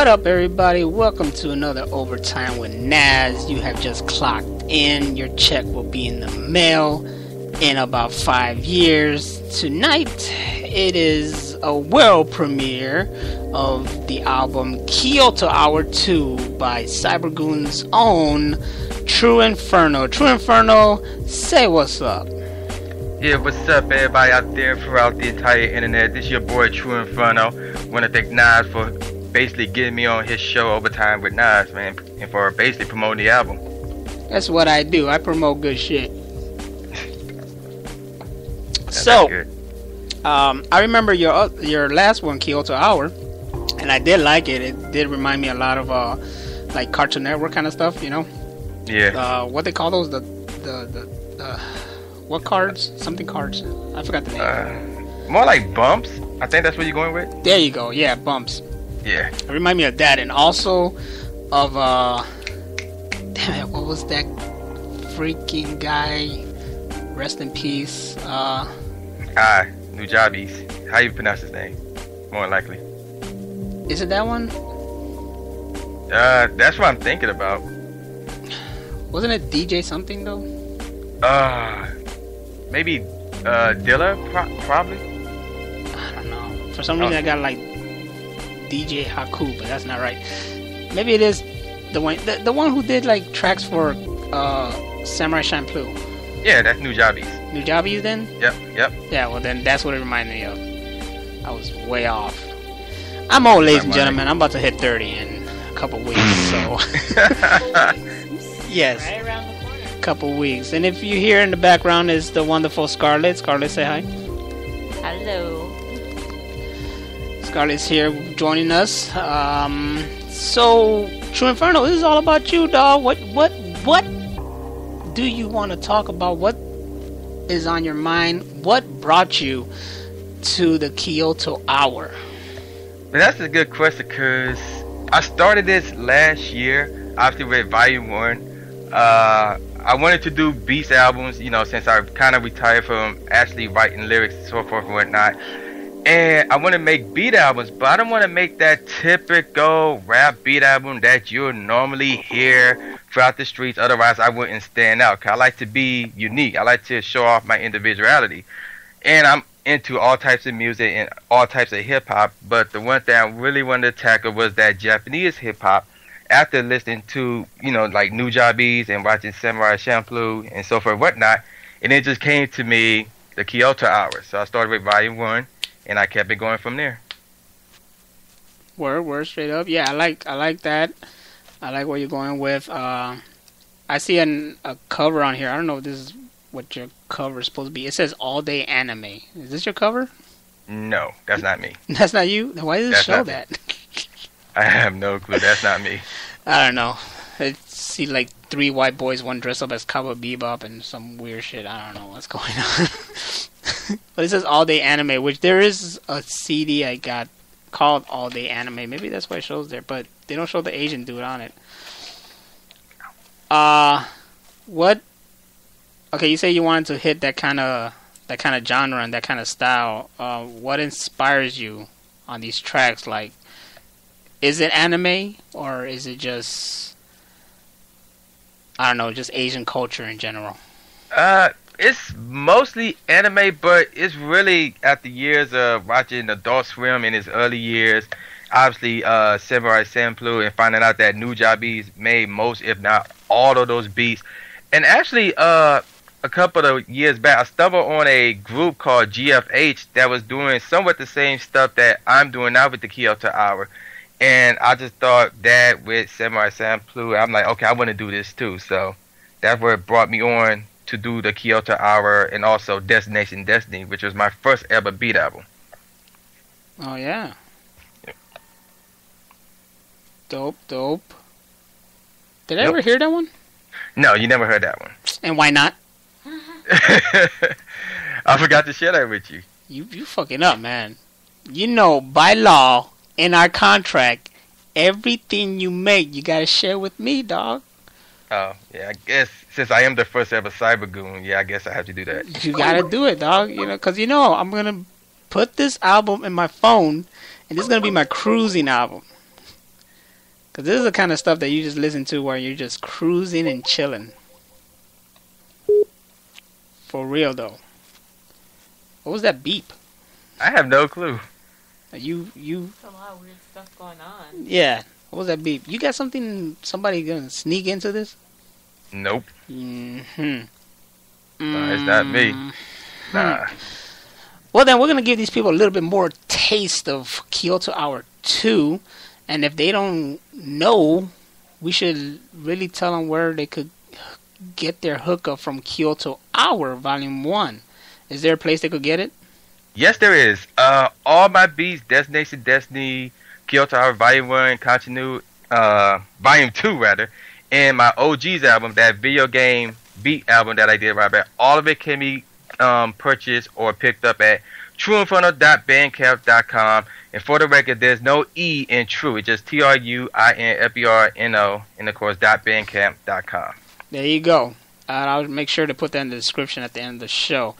What up, everybody? Welcome to another Overtime with Naz. You have just clocked in. Your check will be in the mail in about 5 years. Tonight, it is a world premiere of the album Kyoto Hour 2 by Cybergoon's own True Inferno. True Inferno, say what's up. Yeah, what's up, everybody out there throughout the entire internet? This is your boy True Inferno. Want to thank Nas for basically getting me on his show Overtime with Nas, man, and for basically promoting the album. That's what I do. I promote good shit. So, I remember your last one, Kyoto Hour, and I did like it. It did remind me a lot of like Cartoon Network kind of stuff, you know? Yeah. What they call those? The what cards? Something cards. I forgot the name. More like Bumps. I think that's what you're going with. There you go. Yeah, Bumps. Yeah. It remind me of that, and also of damn it, what was that freaking guy? Rest in peace. Nujabes. How you pronounce his name? More likely. Is it that one? That's what I'm thinking about. Wasn't it DJ something though? Maybe Dilla, probably. I don't know. For some reason, I got like DJ Haku, but that's not right. Maybe it is the one who did like tracks for Samurai Champloo. Yeah, that's Nujabes. Nujabes then? Yep. Yeah, well then that's what it reminded me of. I was way off. I'm old, ladies and gentlemen. I'm about to hit 30 in a couple weeks, so yes. Right around the corner. Couple weeks. And if you hear in the background is the wonderful Scarlett. Scarlett, say hi. Hello. Scarlett's here joining us. So True Inferno, this is all about you, dog. What do you want to talk about? What is on your mind? What brought you to the Kyoto Hour? But that's a good question, because I started this last year, obviously with Volume 1. I wanted to do beats albums, you know, since I kind of retired from actually writing lyrics and so forth and whatnot. And I want to make beat albums, but I don't want to make that typical rap beat album that you'll normally hear throughout the streets. Otherwise, I wouldn't stand out. 'Cause I like to be unique. I like to show off my individuality. And I'm into all types of music and all types of hip-hop. But the one thing I really wanted to tackle was that Japanese hip-hop. After listening to, you know, like Nujabes and watching Samurai Champloo and so forth and whatnot. And it just came to me, the Kyoto Hour. So I started with Volume 1. And I kept it going from there. Word, straight up. Yeah, I like that. I like what you're going with. I see a cover on here. I don't know if this is what your cover is supposed to be. It says All Day Anime. Is this your cover? No, that's not me. That's not you? Why does it show that? I have no clue. That's not me. I don't know. I see like 3 white boys, one dressed up as Cowboy Bebop and some weird shit. I don't know what's going on. But it says All Day Anime, which there is a CD I got called All Day Anime. Maybe that's why it shows there, but they don't show the Asian dude on it. What? Okay, you say you wanted to hit that kind of genre and that kind of style. What inspires you on these tracks? Like, is it anime or is it just, I don't know, just Asian culture in general? It's mostly anime, but it's really after years of watching Adult Swim in his early years. Obviously, Samurai Champloo, and finding out that Nujabes made most, if not all, of those beats. And actually, a couple of years back, I stumbled on a group called GFH that was doing somewhat the same stuff that I'm doing now with the Kyoto Hour. And I just thought that with Samurai Champloo, I'm like, okay, I want to do this too. So that's where it brought me on to do the Kyoto Hour, and also Destination Destiny, which was my first ever beat album. Oh yeah. Yep. Dope. Did I ever hear that one? No, you never heard that one. And why not? I forgot to share that with you. You fucking up, man. You know, by law, in our contract, everything you make, you gotta share with me, dog. Oh, yeah, I guess since I am the first ever Cybergoon, yeah, I guess I have to do that. You gotta do it, dog. You know, because, you know, I'm gonna put this album in my phone, and this is gonna be my cruising album. Because this is the kind of stuff that you just listen to while you're just cruising and chilling. For real, though. What was that beep? I have no clue. You. There's a lot of weird stuff going on. Yeah. What was that beep? You got something? Somebody gonna sneak into this? Nope. Mm-hmm. No, it's not me. Nah. Well, then we're gonna give these people a little bit more taste of Kyoto Hour 2, and if they don't know, we should really tell them where they could get their hookup from Kyoto Hour Volume 1. Is there a place they could get it? Yes, there is. All my beats, Destination Destiny, Kyoto Hour Volume 1, Continue, Volume 2 rather, and my OG's album, that video game beat album that I did right back, all of it can be purchased or picked up at trueinferno.bandcamp.com. And for the record, there's no E in true. It's just TRUINFERNO, and of course, .bandcamp.com. There you go. I'll make sure to put that in the description at the end of the show.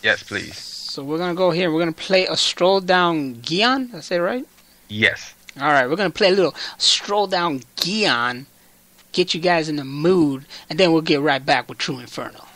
Yes, please. So we're going to go here. We're going to play a Stroll Down Gion. Did I say it right? Yes. All right. We're going to play a little Stroll Down Gion. Get you guys in the mood. And then we'll get right back with True Inferno.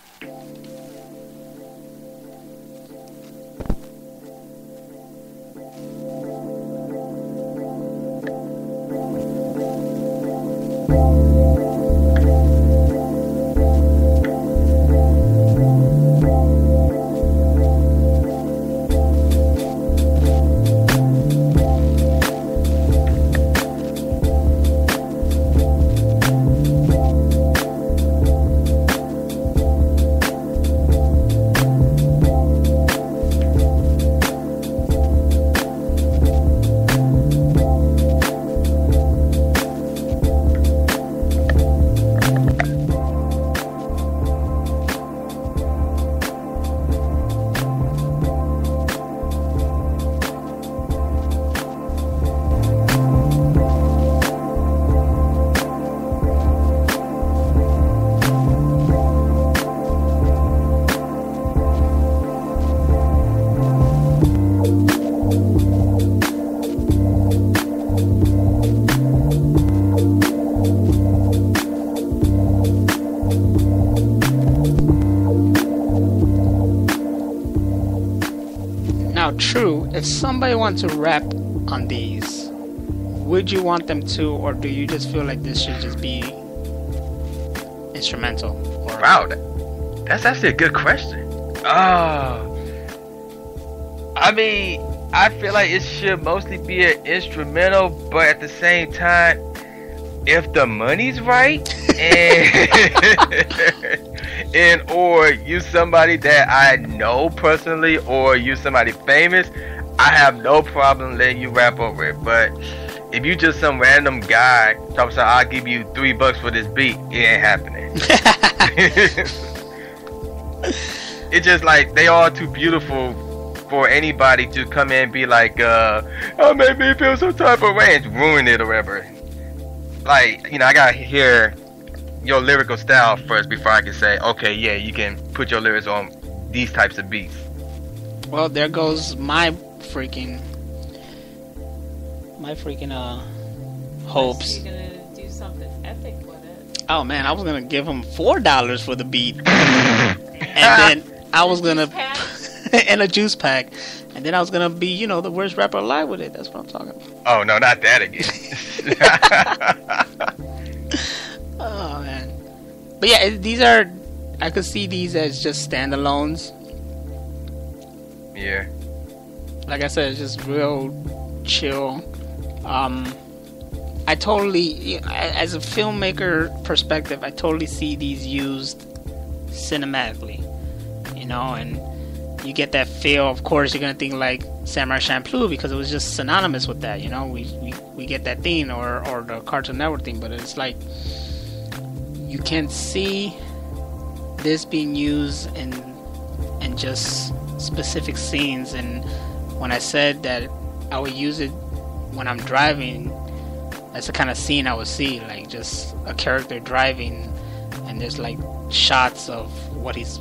True, if somebody wants to rap on these, would you want them to, or do you just feel like this should just be instrumental? Or wow, that's actually a good question. I mean, I feel like it should mostly be an instrumental, but at the same time, if the money's right, and or you somebody that I know personally, or you somebody famous, I have no problem letting you rap over it. But if you just some random guy, talking about I'll give you $3 for this beat, it ain't happening. It's just like they all too beautiful for anybody to come in and be like, oh, made me feel some type of way and ruin it or whatever. Like, you know, I gotta hear your lyrical style first before I can say, okay, yeah, you can put your lyrics on these types of beats. Well, there goes my freaking hopes. You're gonna do something epic with it. Oh man, I was gonna give him $4 for the beat, and then I was gonna and a juice pack, and then I was gonna be, you know, the worst rapper alive with it. That's what I'm talking about. Oh no, not that again. Oh man, but yeah, these are, I could see these as just standalones. Yeah. Like I said, it's just real chill. I totally, as a filmmaker perspective, I totally see these used cinematically, you know, and you get that feel. Of course, you're gonna think like Samurai Champloo because it was just synonymous with that, you know. We get that theme or the Cartoon Network theme, but it's like you can see this being used in just specific scenes. And when I said that I would use it when I'm driving, that's the kind of scene I would see, like just a character driving, and there's like shots of what he's,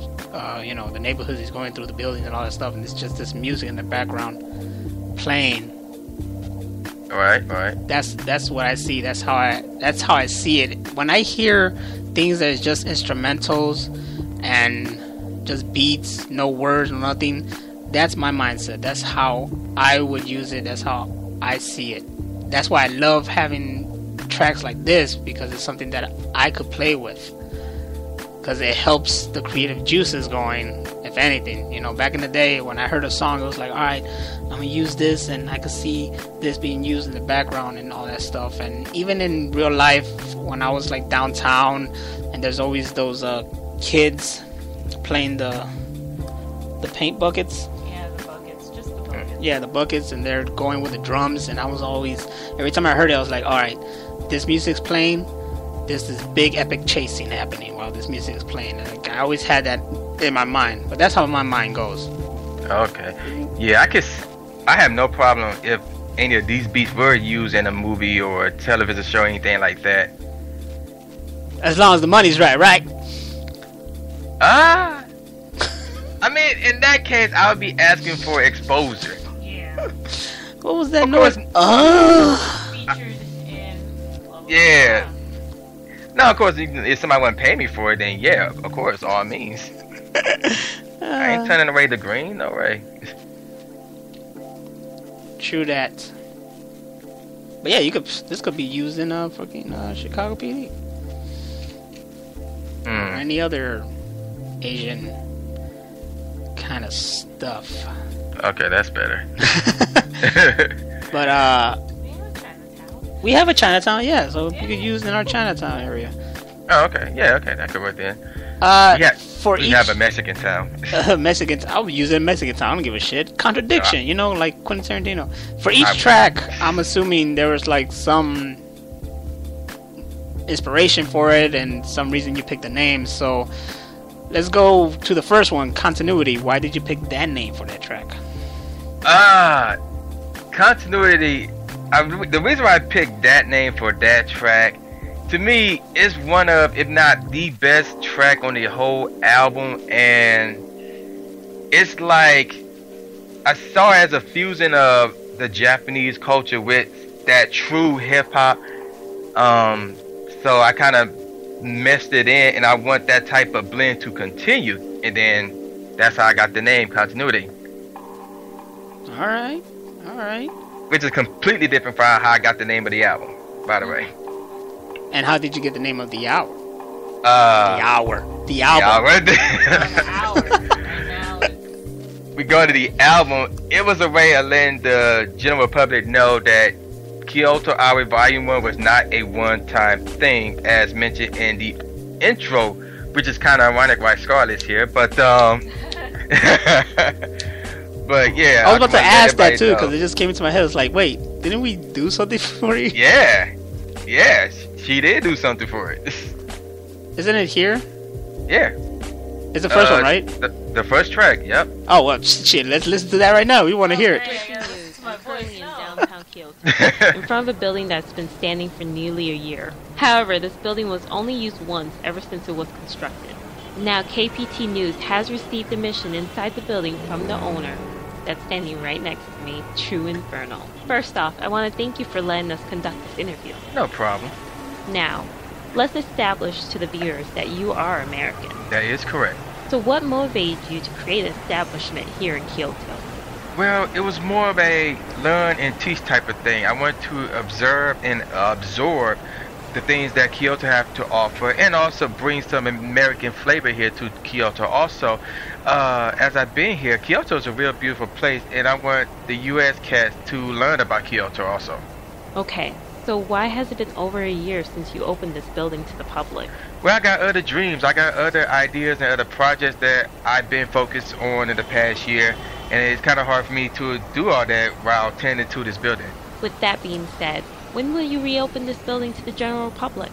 you know, the neighborhoods he's going through, the buildings and all that stuff, and it's just this music in the background playing. All right, all right. That's what I see. That's how I see it. When I hear things that is just instrumentals and just beats, no words, no nothing, that's my mindset. That's how I would use it. That's how I see it. That's why I love having tracks like this, because it's something that I could play with, because it helps the creative juices going. If anything, you know, back in the day when I heard a song, it was like, all right, I'm gonna use this, and I could see this being used in the background and all that stuff. And even in real life, when I was like downtown, and there's always those kids playing the paint buckets. Yeah, the buckets, just the buckets. Yeah, the buckets, and they're going with the drums, and I was always, every time I heard it, I was like, all right, this music's playing, there's this big epic chase scene happening while this music is playing. And like, I always had that in my mind, but that's how my mind goes. Okay. Yeah, I have no problem if any of these beats were used in a movie or a television show or anything like that. As long as the money's right? I mean, in that case, I would be asking for exposure. Yeah. What was that Of noise? course. Featured in. Yeah. No, of course, if somebody wouldn't pay me for it, then yeah, of course, all means. I ain't turning away the green, no way. True that. But yeah, this could be used in fucking Chicago PD. Or any other Asian kind of stuff. Okay, that's better. But we have a Chinatown, yeah, so we could use in our Chinatown area. Oh, okay. Yeah, okay, that could work then. We have a Mexican town. Mexican, I'll use it in Mexican town. I don't give a shit. Contradiction, you know, like Quentin Tarantino. For each track, I'm assuming there was like some inspiration for it and some reason you picked the name. So let's go to the first one, Continuity. Why did you pick that name for that track? Continuity. The reason why I picked that name for that track, to me, is one of, if not the best track on the whole album, and it's like I saw it as a fusion of the Japanese culture with that true hip hop. So I kind of messed it in, and I want that type of blend to continue, and then that's how I got the name Continuity. All right. Which is completely different from how I got the name of the album, by the way. And how did you get the name of the hour? The album. The hour. We go to the album. It was a way of letting the general public know that Kyoto Hour Volume 1 was not a one-time thing, as mentioned in the intro, which is kind of ironic why Scarlett's here, but but yeah. I was about to ask that too, because it just came into my head. It's like, wait, didn't we do something for you? Yeah, she did do something for it. Isn't it here? Yeah. It's the first one, right? The first track, yep. Oh, well, shit, let's listen to that right now. We want to hear it. I'm currently in downtown Kyoto, in front of a building that's been standing for nearly a year. However, this building was only used once ever since it was constructed. Now, KPT News has received a mission inside the building from the owner that's standing right next to me, True Inferno. First off, I want to thank you for letting us conduct this interview. No problem. Now, let's establish to the viewers that you are American. That is correct. So what motivated you to create an establishment here in Kyoto? Well, it was more of a learn and teach type of thing. I wanted to observe and absorb the things that Kyoto have to offer, and also bring some American flavor here to Kyoto. Also, as I've been here, Kyoto is a real beautiful place, and I want the U.S. cats to learn about Kyoto also. Okay, so why has it been over a year since you opened this building to the public? Well, I got other dreams. I got other ideas and other projects that I've been focused on in the past year, and it's kind of hard for me to do all that while tending to this building. With that being said, when will you reopen this building to the general public?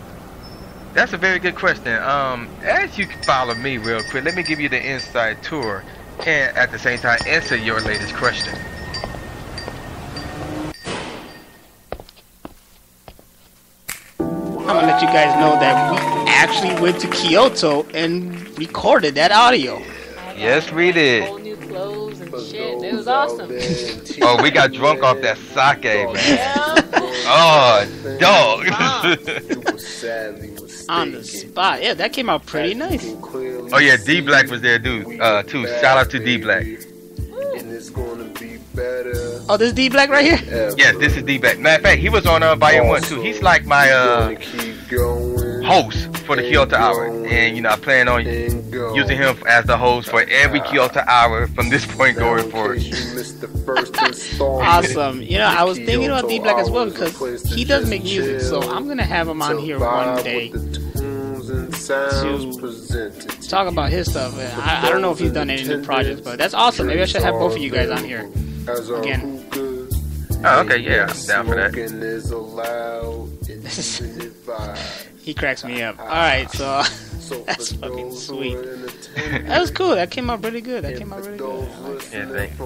That's a very good question. As you can follow me real quick, let me give you the inside tour, and at the same time answer your latest question. I'm gonna let you guys know that we actually went to Kyoto and recorded that audio. Yes, we did. Whole new clothes and Shit, it was awesome. Oh, we got drunk off that sake, man. Yeah. Oh, dog. On the spot. Yeah, that came out pretty nice. Oh yeah, D Black was there, dude. Too. Shout out to D Black. Oh, this is D Black right here? Yes, this is D Black. Matter of fact, he was on Volume 1 too. He's like my host for the Kyoto Hour, and you know I plan on using him as the host for every Kyoto Hour from this point going forward. Awesome. You know, I was thinking about D Black as well because he does make music, so I'm gonna have him on here one day to talk about his stuff. I don't know if he's done any new projects, but that's awesome. Maybe I should have both of you guys on here again. Oh, okay, yeah, I'm down for that. He cracks me up. Alright, so that's fucking sweet. That was cool. That came out really good. Yeah, thanks.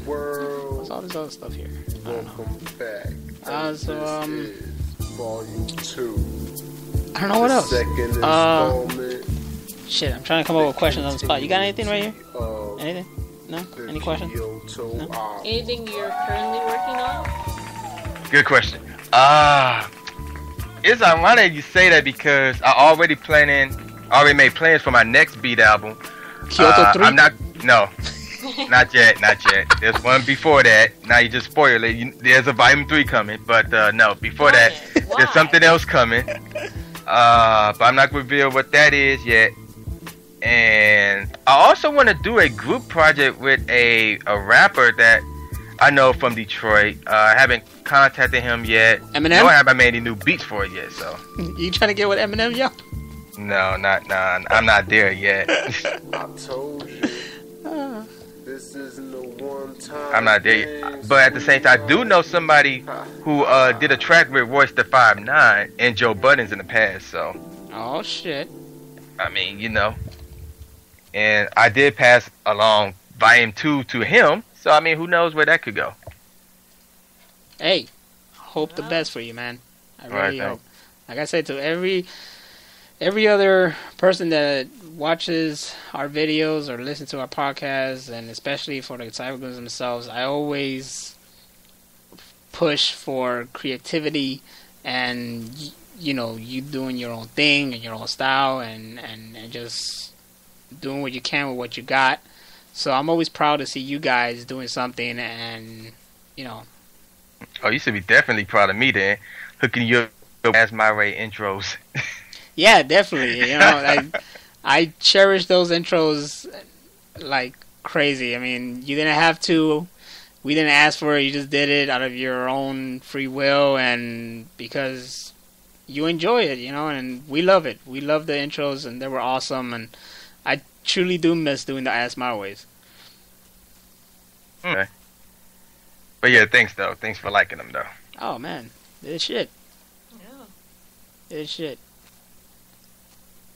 What's all this other stuff here? I don't know. I don't know what else. Shit, I'm trying to come up with questions on the spot. You got anything right here? Anything? No? Any questions? No? Anything you're currently working on? Good question. It's ironic you say that because I already made plans for my next beat album. Kyoto 3? No, not yet. There's one before that. Now you just spoiled it. There's a volume 3 coming, but no, before that, there's something else coming. But I'm not gonna reveal what that is yet. And I also want to do a group project with a rapper that I know from Detroit. I haven't contacted him yet. Eminem? Nor have I made any new beats for it yet, so. You trying to get with Eminem, yo? No, I'm not there yet. I told you. This isn't the one time. I'm not there yet. But at the same time, I do know somebody who did a track with Royce the 5'9" and Joe Buttons in the past, so. Oh, shit. I mean, you know. And I did pass along Volume 2 to him, so I mean, who knows where that could go. Hey, hope the best for you, man. I really hope. Like I said, to every other person that watches our videos or listens to our podcasts, and especially for the cybergoons themselves, I always push for creativity and, you know, you doing your own thing and your own style and just doing what you can with what you got. So I'm always proud to see you guys doing something and, you know. Oh, you should be definitely proud of me then, hooking you up as my Ray intros. Yeah, definitely. You know, I cherish those intros like crazy. I mean, you didn't have to. We didn't ask for it. You just did it out of your own free will and because you enjoy it, you know, and we love it. We love the intros and they were awesome and I truly do miss doing the Ask My Ways. Okay. But yeah, thanks though. Thanks for liking them though. Oh man, it's shit. Yeah. It's shit.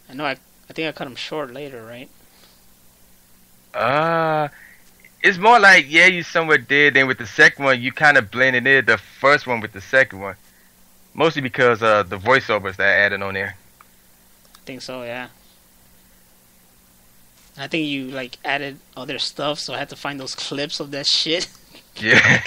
I know. I think I cut them short later, right? It's more like you somewhat did. Then with the second one, you kind of blended in the first one with the second one, mostly because the voiceovers that I added on there. I think so. Yeah. I think you like added other stuff, so I had to find those clips of that shit. Yeah.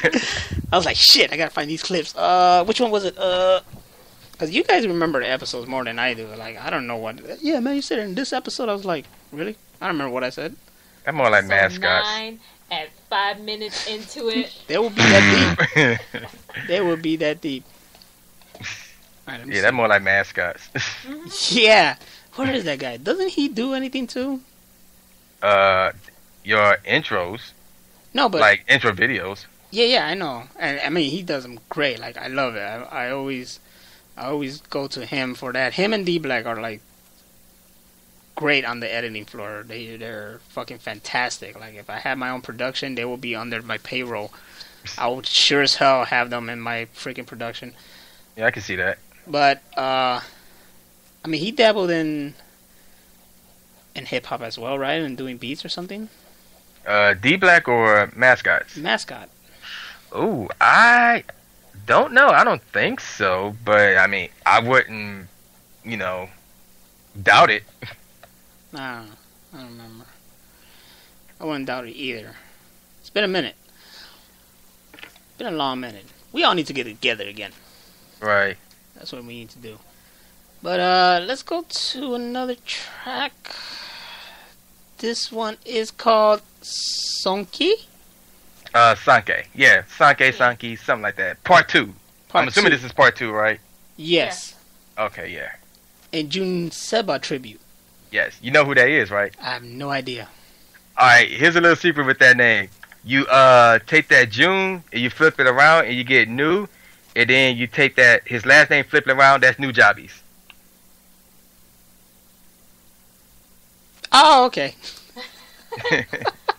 I was like, shit, I gotta find these clips. Which one was it? Because you guys remember the episodes more than I do. Like, I don't know what. Yeah, man, you said in this episode, I was like, really? I don't remember what I said. I'm more like mascots. 9 at 5 minutes into it. They will be that deep. They will be that deep. Right, yeah, that's more like mascots. Yeah. What is that guy? Doesn't he do anything too? Your intros. No, but like intro videos. Yeah, I know, and I mean he does them great. Like I love it. I always go to him for that. Him and D Black are like great on the editing floor. They're fucking fantastic. Like if I had my own production, they would be under my payroll. I would sure as hell have them in my freaking production. Yeah, I can see that. But I mean he dabbled in hip hop as well, right? And doing beats or something. D Black or mascots? Mascot. Ooh, I don't know. I don't think so, but I mean, I wouldn't, doubt it. Nah, I don't remember. I wouldn't doubt it either. It's been a minute. Been a long minute. We all need to get together again. Right. That's what we need to do. But let's go to another track. This one is called Sonki. Sanke. Yeah, Sanke, something like that. Part 2. I'm assuming this is part 2, right? Yes. Yeah. Okay, yeah. A Jun Seba tribute. Yes. You know who that is, right? I have no idea. Alright, here's a little secret with that name. You take that June and you flip it around and you get New, and then you take that his last name, flip it around, that's New Jobbies. Oh, okay.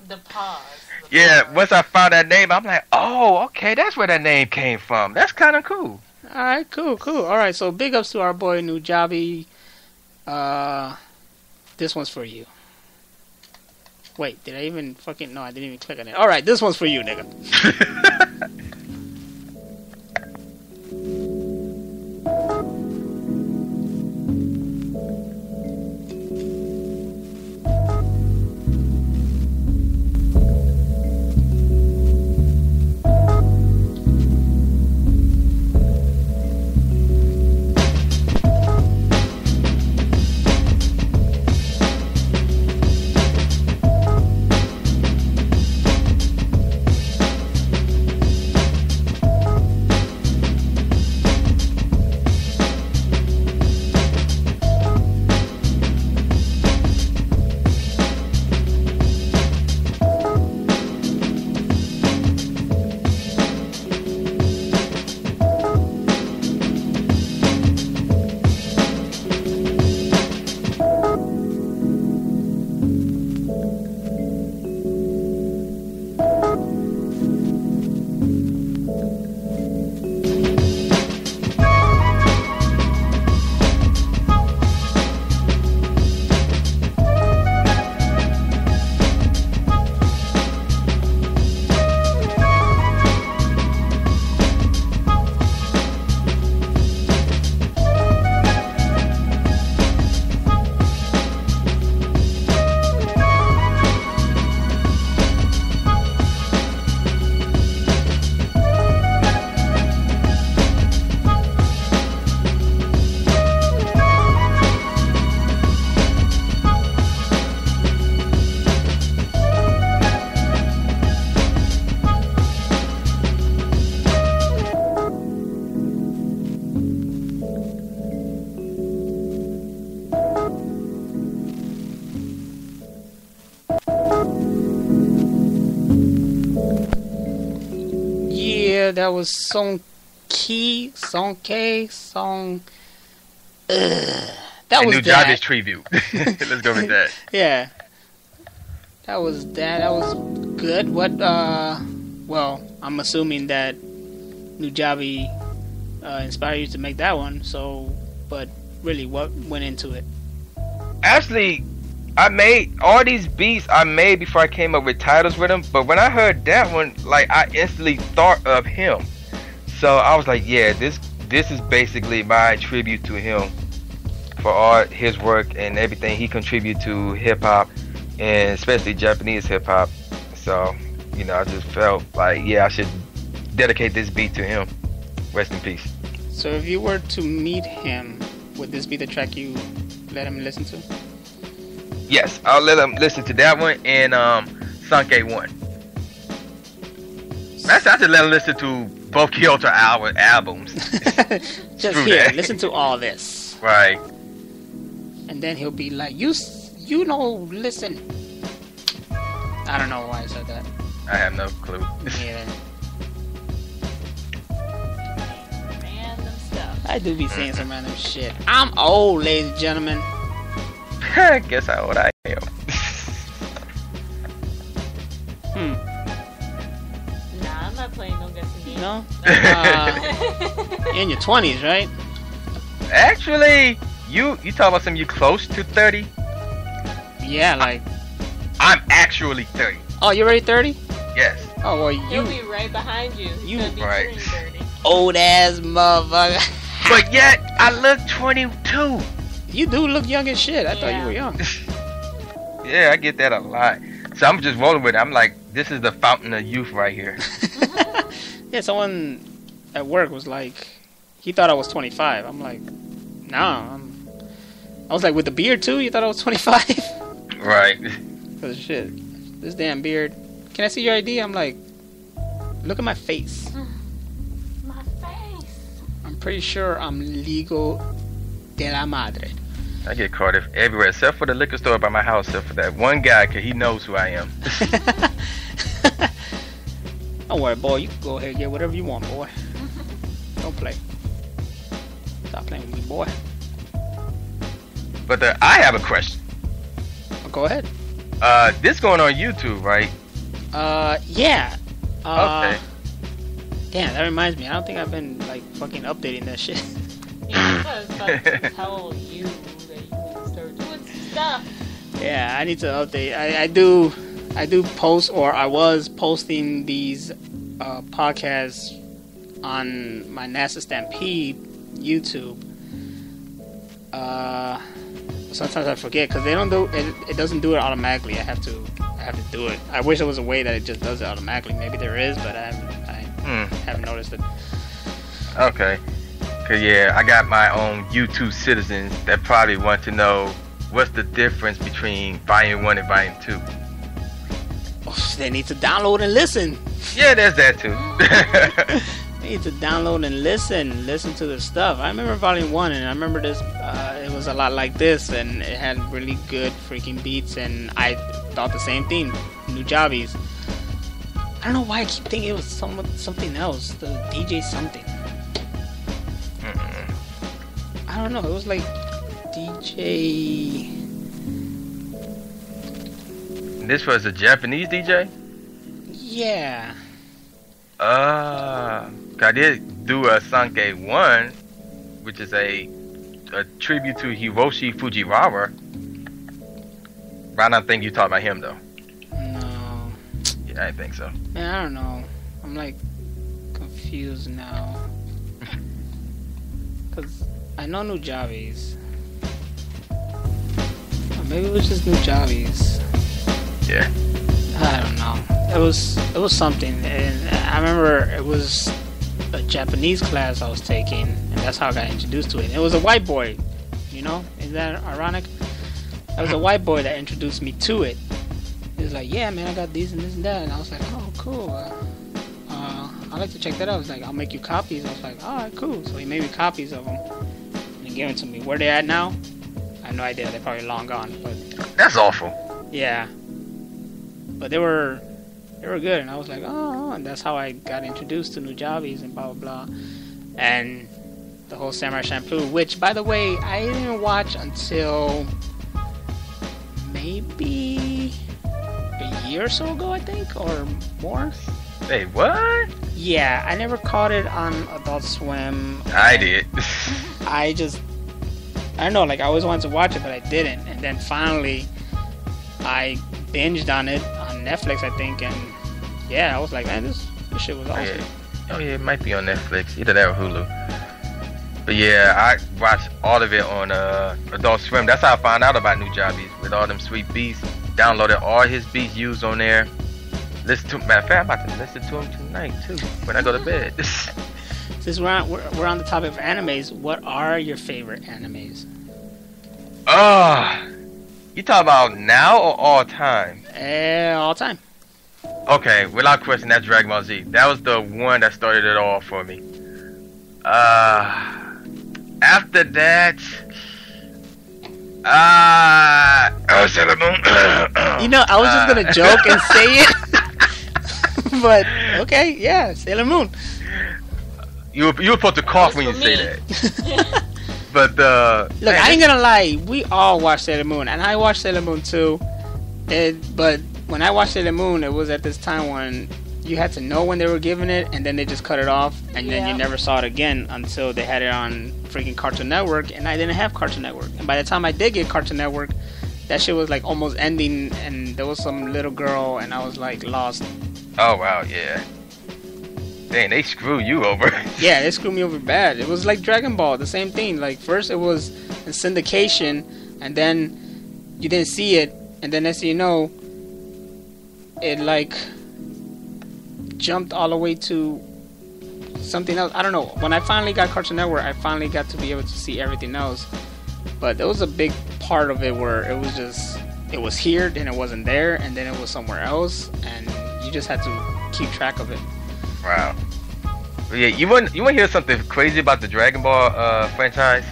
The pause. Yeah, once I found that name, I'm like, oh, okay, that's where that name came from. That's kind of cool. Alright, cool. Alright, so big ups to our boy New Jobby. This one's for you. Wait, did I even fucking... No, I didn't even click on it. Alright, this one's for you, nigga. That was Sonke. That was New Jobbies tribute. Let's go with that. Yeah. That was good. What, well, I'm assuming that New Jobby inspired you to make that one, so, but really, what went into it? Actually, I made all these beats before I came up with titles with them, but when I heard that one, like, I instantly thought of him. So I was like, yeah, this is basically my tribute to him for all his work and everything he contributed to hip hop, and especially Japanese hip hop. So, you know, I just felt like, yeah, I should dedicate this beat to him. Rest in peace. So if you were to meet him, would this be the track you let him listen to? Yes, I'll let him listen to that one and Sanke 1. I just let him listen to both Kyoto Hour albums. Just here, listen to all this. Right. And then he'll be like, you know, listen. I don't know why I said that. I have no clue. Yeah. Random stuff. I do be saying some random shit. I'm old, ladies and gentlemen. Guess how old I am. Nah, I'm not playing no guessing game. No? In your 20s, right? Actually, you talk about something you close to 30? Yeah, like... I'm actually 30. Oh, you're already 30? Yes. Oh, well, He'll be right behind you. He's gonna be right. 30. old ass motherfucker. But yet, I look 22. You do look young as shit. I thought you were young. Yeah, I get that a lot. So I'm just rolling with it. I'm like, this is the fountain of youth right here. Yeah, someone at work was like, he thought I was 25. I'm like, nah. I was like, with the beard too? You thought I was 25? Right. Cause shit, this damn beard. Can I see your ID? I'm like, look at my face. My face. I'm pretty sure I'm legal de la madre. I get caught everywhere except for the liquor store by my house, except for that one guy, because he knows who I am. Don't worry, boy. You can go ahead and get whatever you want, boy. Don't play. Stop playing with me, boy. But I have a question. Go ahead. This going on YouTube, right? Yeah. Okay. Damn, that reminds me. I don't think I've been, like, fucking updating that shit. Yeah, I was about to tell you that you need to start doing some stuff. Yeah, I need to update. I do post, or I was posting these podcasts on my NASA Stampede YouTube. Sometimes I forget because they don't do it. It doesn't do it automatically. I have to do it. I wish there was a way that it just does it automatically. Maybe there is, but I haven't noticed it. Okay. Cause yeah, I got my own YouTube citizens that probably want to know what's the difference between Volume 1 and Volume 2. Oh, they need to download and listen. Yeah, there's that too. They need to download and listen to the stuff. I remember Volume 1, and I remember this. It was a lot like this, and it had really good freaking beats, and I thought the same thing. New Jobbies. I don't know why I keep thinking it was something else. The DJ something. I don't know. It was like DJ. This was a Japanese DJ? Yeah. I did do a Sankei 1, which is a tribute to Hiroshi Fujiwara. But I don't think you talked about him though. No. Yeah, I didn't think so. Man, I don't know. I'm like confused now. Cause I know New Jobbies. Or maybe it was just New Jobbies. Yeah. I don't know. It was something, and I remember it was a Japanese class I was taking, and that's how I got introduced to it. It was a white boy, you know? Isn't that ironic? It was a white boy that introduced me to it. He was like, "Yeah, man, I got these and this and that," and I was like, "Oh, cool. I'd like to check that out." He's like, "I'll make you copies." I was like, "All right, cool." So he made me copies of them and gave them to me. Where they at now? I have no idea. They're probably long gone, but That's awful. yeah. But they were good, and I was like, oh, and that's how I got introduced to New Jobbies and blah blah blah, and the whole Samurai Champloo, which, by the way, I didn't watch until maybe a year or so ago, I think, or more. Hey, what? Yeah, I never caught it on Adult Swim. I did. I don't know, like I always wanted to watch it, but I didn't, and then finally I binged on it on Netflix, I think, and yeah, I was like, man, this shit was awesome. Oh yeah, it might be on Netflix, either that or Hulu. But yeah, I watched all of it on Adult Swim. That's how I found out about New Jobbies, with all them sweet beats. Downloaded all his beats used on there. Listen to, matter of fact, I'm about to listen to him tonight too when I go to bed. Since we're on the topic of animes, what are your favorite animes? You talk about now or all time? All time. Okay, without question, that's Dragon Ball Z. That was the one that started it all for me. After that, Sailor Moon. You know, I was just gonna joke and say it, but okay, yeah, Sailor Moon. You were supposed to cough when you say that. But look, man, I ain't gonna lie. We all watched Sailor Moon, and I watched Sailor Moon too. But when I watched Sailor Moon, it was at this time when you had to know when they were giving it, and then they just cut it off, and then you never saw it again until they had it on freaking Cartoon Network, and I didn't have Cartoon Network. And by the time I did get Cartoon Network, that shit was like almost ending, and there was some little girl, and I was like lost. Oh wow, yeah. Dang, they screw you over. Yeah, they screwed me over bad. It was like Dragon Ball, the same thing. Like, first it was in syndication, and then you didn't see it, and then next thing you know, it like jumped all the way to something else. I don't know. When I finally got Cartoon Network, I finally got to be able to see everything else. But there was a big part of it where it was just, it was here, then it wasn't there, and then it was somewhere else, and you just had to keep track of it. Wow. Yeah, you want to hear something crazy about the Dragon Ball franchise?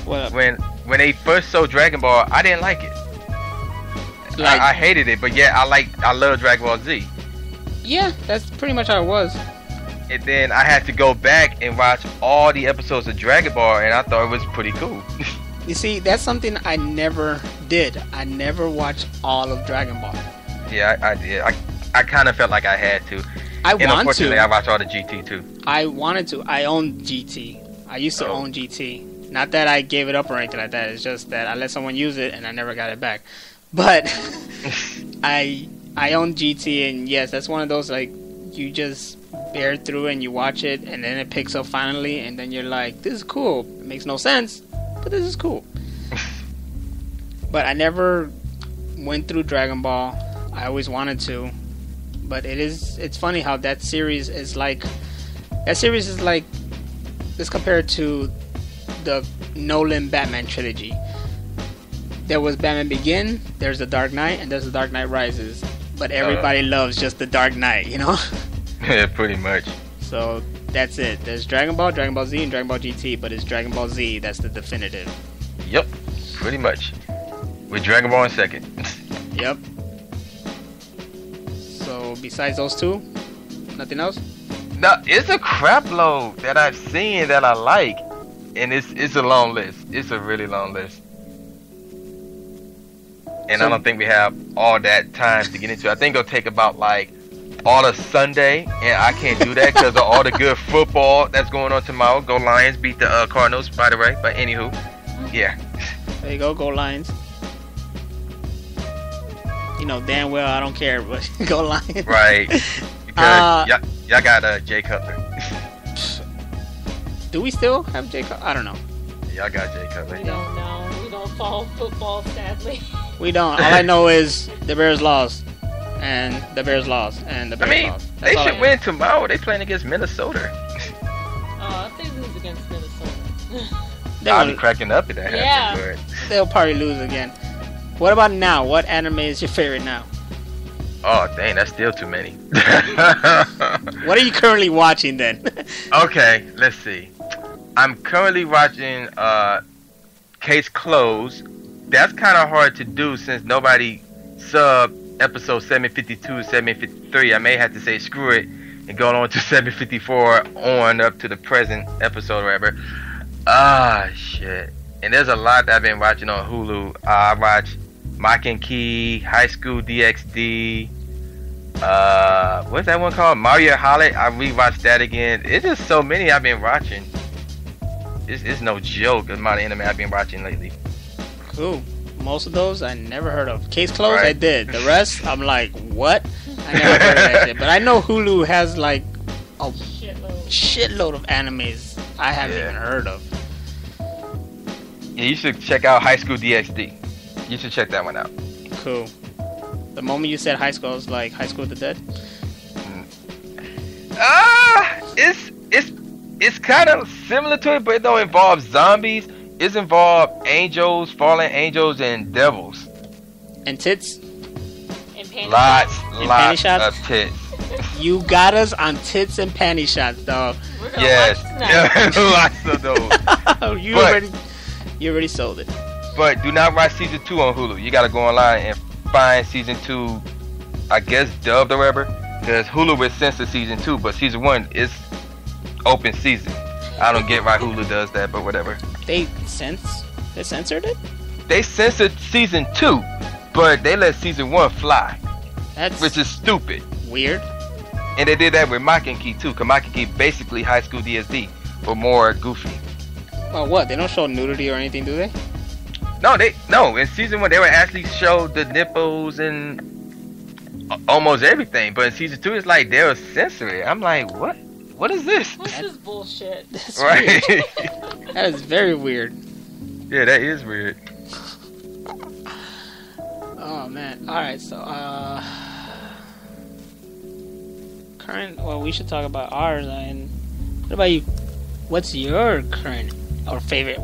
What up? When they first showed Dragon Ball, I didn't like it. Like, I hated it, but yeah, I love Dragon Ball Z. Yeah, that's pretty much how it was. And then I had to go back and watch all the episodes of Dragon Ball, and I thought it was pretty cool. You see, that's something I never did. I never watched all of Dragon Ball. Yeah, I did. I kind of felt like I had to. And unfortunately, I watched all the GT too. I wanted to. I owned GT. I used to own GT. Not that I gave it up or anything like that. It's just that I let someone use it and I never got it back. But I own GT, and yes, that's one of those, like, you just bear through and you watch it, and then it picks up finally, and then you're like, this is cool. It makes no sense, but this is cool. But I never went through Dragon Ball. I always wanted to. But it's funny how that series is like, let's compare it to the Nolan Batman trilogy. There was Batman Begin, there's The Dark Knight, and there's The Dark Knight Rises. But everybody loves just The Dark Knight, you know? Yeah, pretty much. So that's it. There's Dragon Ball Z, and Dragon Ball GT, but it's Dragon Ball Z that's the definitive. Yep, pretty much. With Dragon Ball in second. Yep. So besides those two, nothing else? No, it's a crap load that I've seen that I like, and it's a long list. It's a really long list. And I don't think we have all that time to get into. I think it'll take about like all of Sunday, and I can't do that because of all the good football that's going on tomorrow. Go Lions, beat the Cardinals, by the way. But anywho, yeah. There you go Lions. You know damn well I don't care, but go Lions. Right. Because y'all got Jay Cutler. Do we still have Jay Cutler? I don't know. Y'all got Jay Cutler. We don't know. We don't follow football, sadly. We don't. All I know is the Bears lost, and the Bears lost, and the Bears lost. They should win tomorrow. They playing against Minnesota. If they lose against Minnesota. I'll be cracking up at that. Yeah. They'll probably lose again. What about now? What anime is your favorite now? Oh, dang, that's still too many. What are you currently watching then? Okay, let's see. I'm currently watching Case Closed. That's kind of hard to do since nobody sub episode 752, 753. I may have to say screw it and go on to 754 on up to the present episode or whatever. Shit. And there's a lot that I've been watching on Hulu. I watch Mock and Key, High School DxD. What's that one called? Mario Holly. I rewatched that again. It's just so many I've been watching. It's no joke the amount of anime I've been watching lately. Cool. Most of those I never heard of. Case Closed, Right. I did. The rest, I'm like, what? I never heard of that shit. But I know Hulu has like a shitload of animes I haven't even heard of. Yeah, you should check out High School DxD. You should check that one out. Cool. The moment you said high school, I was like, High School of the Dead? It's kind of similar to it, but it don't involve zombies. It's involved angels, fallen angels, and devils. And tits? And panty Lots panty shots? of tits. You got us on tits and panty shots, dog. We're gonna Yes, watch tonight. lots of those. you But- already sold it. But do not watch season 2 on Hulu. You gotta go online and find season 2, I guess dubbed or whatever. Because Hulu will censor season 2, but season 1 is open season. I don't get why Hulu does that, but whatever. They censored it? They censored season 2, but they let season 1 fly, That's which is stupid. weird. And they did that with Mock and Key too, because Mock and Key basically High School DxD, but more goofy. Well, what? They don't show nudity or anything, do they? No. In season 1, they would actually show the nipples and almost everything, but in season 2, it's like they'll censor it. I'm like, what? What is this? This is bullshit. That's Right? weird. That is very weird. Yeah, that is weird. Oh man. Alright, so current. Well, we should talk about ours. And what about you? What's your current or favorite?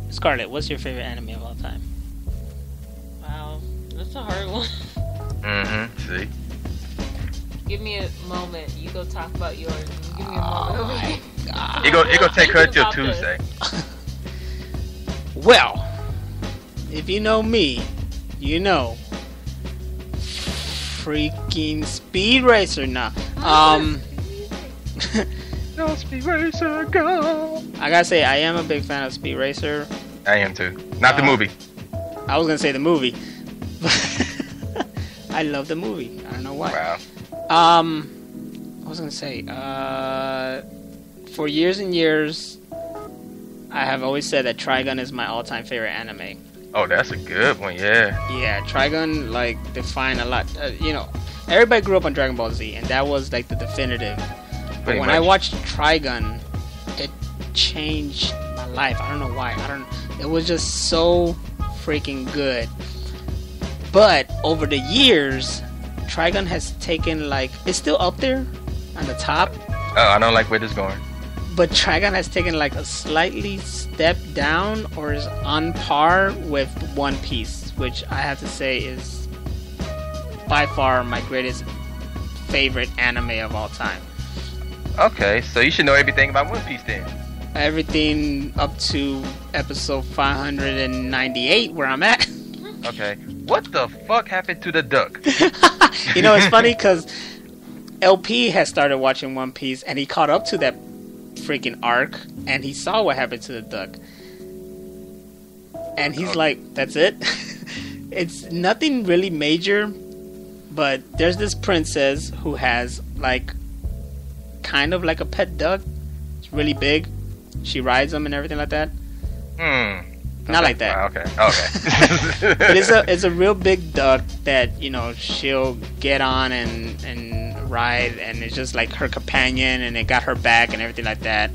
Scarlett? What's your favorite anime of all time? Wow, that's a hard one. See. Give me a moment. You go talk about yours. Give me a moment. Oh my god. It gonna take her till Tuesday. Well, if you know me, you know. Freaking Speed Racer now. No, Speed Racer, go! I gotta say, I am a big fan of Speed Racer. I am too. Not the movie. I was gonna say the movie. I love the movie. I don't know why. Wow. I was gonna say, for years and years, I have always said that Trigun is my all-time favorite anime. Oh, that's a good one, yeah. Yeah, Trigun, like, defined a lot. You know, everybody grew up on Dragon Ball Z, and that was, like, the definitive. But when I watched Trigun, it changed my life. I don't know why. It was just so freaking good. But over the years, Trigun has taken, like, it's still up there on the top. Oh, I don't like where this is going. But Trigun has taken, like, a slightly step down or is on par with One Piece, which I have to say is by far my greatest favorite anime of all time. Okay, so you should know everything about One Piece then. Everything up to episode 598 where I'm at. Okay, what the fuck happened to the duck? You know, it's funny because LP has started watching One Piece and he caught up to that freaking arc and he saw what happened to the duck. And he's like, that's it? It's nothing really major, but there's this princess who has, like, kind of like a pet duck. It's really big. She rides them and everything like that. Not like that. Okay. But it's a real big duck that, you know, she'll get on and ride, and it's just like her companion, and it got her back and everything like that.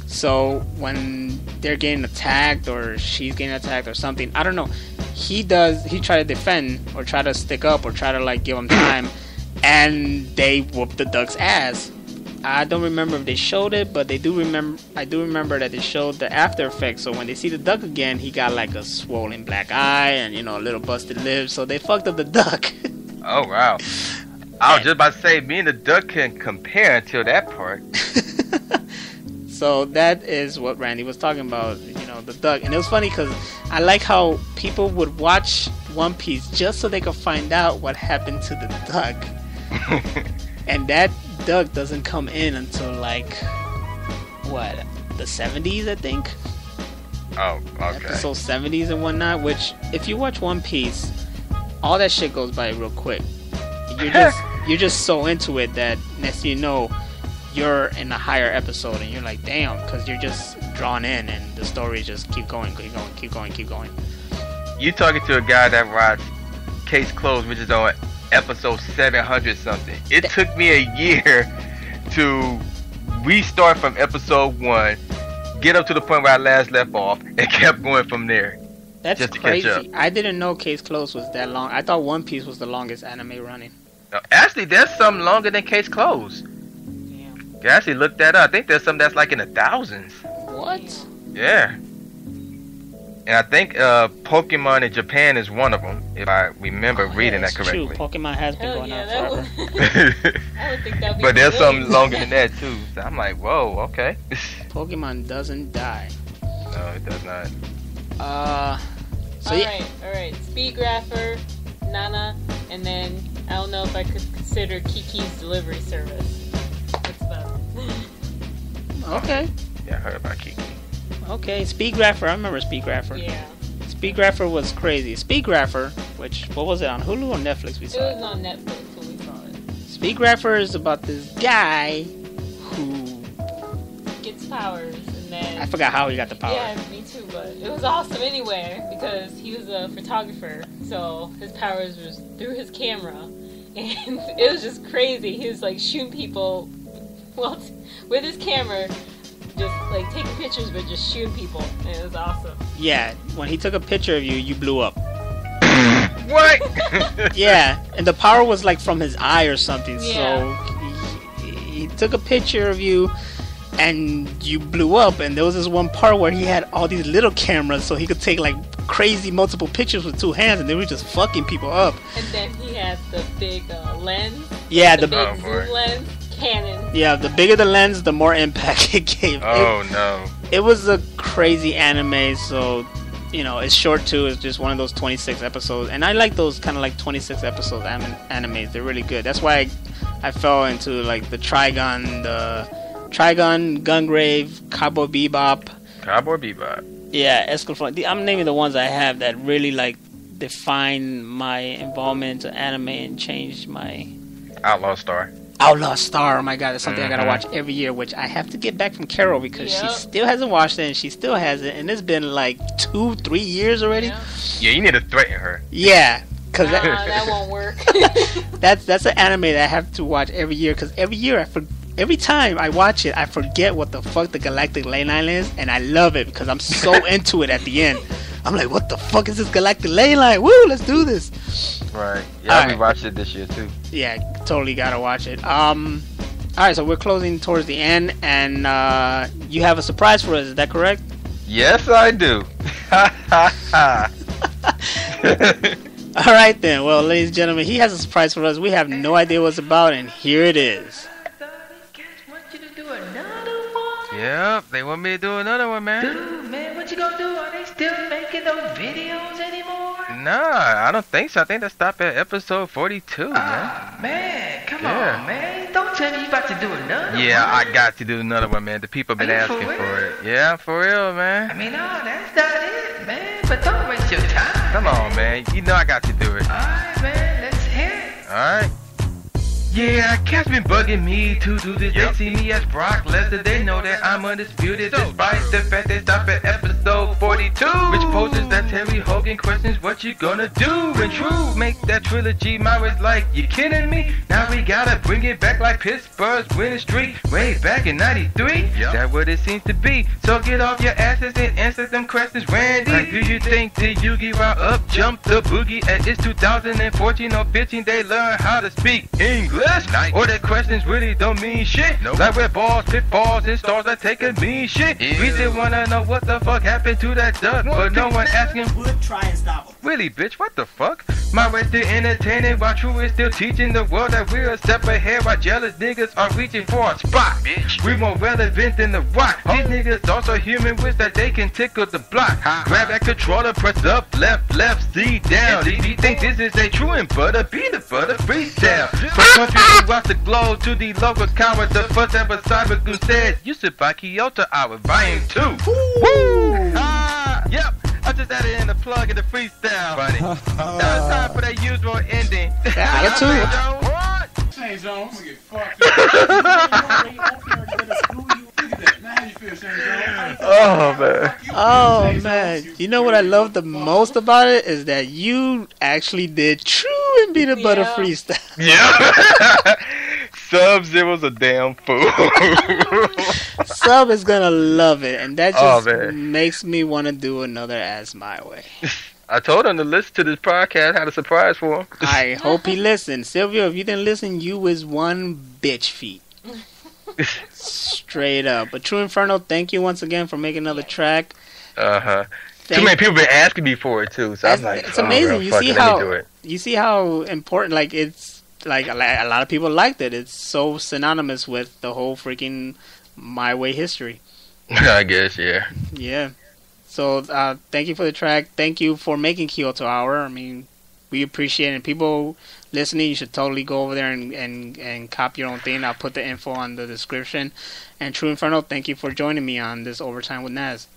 So when they're getting attacked or she's getting attacked or something, I don't know, he try to defend or try to stick up or try to, like, give them time, and they whoop the duck's ass. I don't remember if they showed it, but I do remember that they showed the after effects. So when they see the duck again, he got, like, a swollen black eye and, you know, a little busted lips. So they fucked up the duck. Oh, wow. I was just about to say, me and the duck can compare until that part. So that is what Randy was talking about, you know, the duck. And it was funny because I like how people would watch One Piece just so they could find out what happened to the duck. And that duck doesn't come in until, like, what, the 70s, I think? Oh, okay. Episode 70s and whatnot, which, if you watch One Piece, all that shit goes by real quick. You're just so into it that next thing you know, you're in a higher episode and you're like, damn, because you're just drawn in and the story just keep going. You talking to a guy that watched Case Closed, which is on episode 700 something. It took me a year to restart from episode 1, get up to the point where I last left off, and kept going from there. That's just crazy. To catch up. I didn't know Case Closed was that long. I thought One Piece was the longest anime running. Actually, there's some longer than Case Closed. Damn. You actually look that up. I think there's some that's like in the thousands. What? Yeah. And I think Pokemon in Japan is one of them, if I remember reading that correctly. True. Pokemon has been going on forever. I would think that'd be But there's some longer than that too. So I'm like, whoa, okay. Pokemon doesn't die. No, it does not. Alright. Speed Grapher, Nana, and then I don't know if I could consider Kiki's delivery service. That's about it. Okay. Yeah, I heard about Kiki. Okay, Speed Grapher. I remember Speed Grapher. Yeah. Speed Grapher was crazy. Speed Grapher, which, what was it, on Hulu or Netflix we It saw was on Netflix when we saw it. Speed Grapher is about this guy who... Gets powers, and then... I forgot how he got the power. Yeah, me too, but it was awesome anyway, because he was a photographer, so his powers was through his camera, and it was just crazy. He was, like, shooting people, well, with his camera, just, like, taking pictures, but just shooting people, and it was awesome. Yeah, when he took a picture of you, you blew up. What? Yeah, and the power was, like, from his eye or something, Yeah. so took a picture of you and you blew up, and there was this one part where he had all these little cameras so he could take like crazy multiple pictures with 2 hands, and they were just fucking people up. And then he had the big lens. Yeah, the big zoom lens. Canon. Yeah, the bigger the lens, the more impact it gave. No. It was a crazy anime, so, you know, it's short too. It's just one of those 26 episodes. And I like those kind of like 26 episode animes. They're really good. That's why I fell into like the Trigun, Gungrave, Cowboy Bebop. Yeah, Escalade. I'm naming the ones I have that really like define my involvement in anime and changed my... Outlaw Star. Oh my god, that's something I gotta watch every year, which I have to get back from Carol because she still hasn't watched it, and she still hasn't, and it's been like 2-3 years already. Yeah, you need to threaten her. Yeah, because that won't work. that's an anime that I have to watch every year, because every time I watch it, I forget what the fuck the galactic ley line is, and I love it because I'm so into it at the end. I'm like, what the fuck is this galactic ley line? Woo, let's do this. Right. Yeah, we watched it this year too. Yeah, totally gotta watch it. Alright, so we're closing towards the end, and you have a surprise for us, is that correct? Yes, I do. Alright then, well, ladies and gentlemen, he has a surprise for us. We have no idea what it's about, and here it is. Yep, they want me to do another one, man. Dude, man, what you gonna do? Are they still making those videos anymore? Nah, I don't think so. I think they stopped at episode 42, man. Man, come on, man. Don't tell me you about to do another one. Yeah, I got to do another one, man. The people been asking for it. Yeah, for real, man. I mean, no, that's not it, man. But don't waste your time. Come on, man. You know I got to do it. Alright, man. Let's hear it. Alright. Yeah, cats been bugging me to do this. They see me as Brock Lesnar. They know that I'm undisputed, despite the fact they stop at episode 42, which poses that Terry Hogan questions what you gonna do. And True make that trilogy. Myra's like, you kidding me? Now we gotta bring it back like Pittsburgh's winning streak way back in '93. That what it seems to be. So get off your asses and answer them questions, Randy. Like, do you think the Yugi Rock up jump the boogie at it's 2014 or 15? They learn how to speak English. Or their questions really don't mean shit. Like where balls, pitfalls, and stars are taking mean shit. We just wanna know what the fuck happened to that duck, but no one asking. Would try and stop him. Really, bitch, what the fuck? My way still entertaining while True is still teaching the world that we're a step ahead while jealous niggas are reaching for a spot, bitch. We more relevant than the Rock. These niggas also human, wish that they can tickle the block. Grab that controller, press up, left, C down. If you think this is a true and butter, be the butter freestyle. From country across the globe to the local coward, the first ever cyber goon said, you should buy Kyoto Hour, volume 2. Woo! Yep. I just added in the plug in the freestyle. Funny. Now it's time for that usual ending. Attitude. Shane Zone, I'm gonna get fucked up. Oh man. You know what I love the most about it is that you actually did True and Peanut Butter freestyle. Yeah. Sub-Zero's a damn fool. Sub is gonna love it, and that just makes me want to do another As My Way. I told him to listen to this podcast. Had a surprise for him. I hope he listens. Silvio, if you didn't listen, you is one bitch feet. Straight up. But True Inferno, thank you once again for making another track. Too many people been asking me for it too, so I'm like, it's amazing. You see how important, like, it's like a lot of people liked it. It's so synonymous with the whole freaking My Way history. I guess, yeah. Yeah. So thank you for the track. Thank you for making Kyoto Hour. I mean, we appreciate it. People listening, you should totally go over there and cop your own thing. I'll put the info on the description. And True Inferno, thank you for joining me on this Overtime with Naz.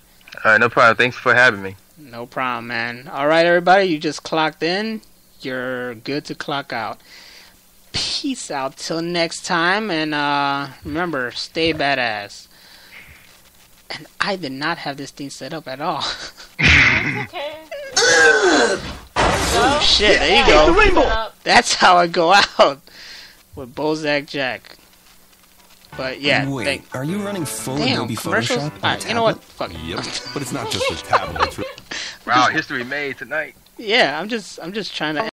Alright, no problem. Thanks for having me. No problem, man. Alright, everybody, you just clocked in. You're good to clock out. Peace out till next time. And remember, stay badass. And I did not have this thing set up at all. Okay. Oh shit, there you go. That's how I go out with Bozak Jack. But yeah, wait, are you running full damn, Adobe commercials? Photoshop? Alright, you know what? Fuck it. Yep, but it's not just a tablet. Wow, history made tonight. Yeah, I'm just trying to